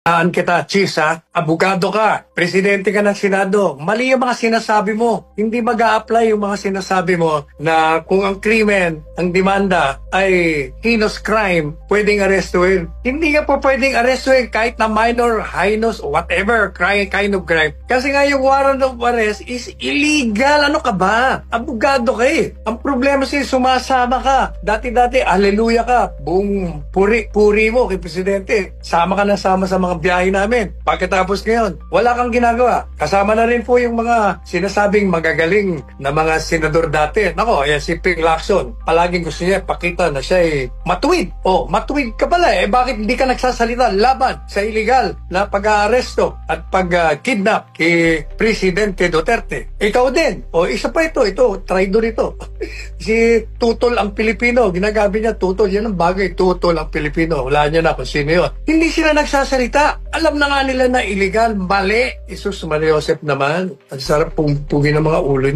Kita, Chis, ha? Abogado ka, presidente ka ng Senado. Mali yung mga sinasabi mo. Hindi mag-a-apply yung mga sinasabi mo na kung ang krimen, ang demanda ay heinous crime, pwedeng arrestuin. Hindi ka po pwedeng arrestuin kahit na minor, heinous, whatever kind of crime. Kasi nga yung warrant of arrest is illegal. Ano ka ba? Abogado ka eh. Ang problema siya, sumasama ka. Dati-dati, hallelujah ka. Buong puri mo kay presidente. Sama ka na sama sa mga biyahe namin. Pagkatapos ngayon, wala kang ginagawa. Kasama na rin po yung mga sinasabing magagaling na mga senador dati. Nako, ayan si Ping Lacson. Palaging gusto niya pakita na siya ay matuwid. O, matuwid ka pala eh. Bakit hindi ka nagsasalita laban sa illegal na pag-aaresto at pag-kidnap kay Presidente Duterte? Ikaw din. O, isa pa ito, traidor ito. Si Tutol ang Pilipino. Ginagamit niya Tutol. Yan ang bagay, Tutol ang Pilipino. Wala niya na kung sino yun. Hindi sila nagsasalita. Alam na nga nila na illegal, mali. Isus Maria Joseph naman. Ang sarap pugin ng mga ulo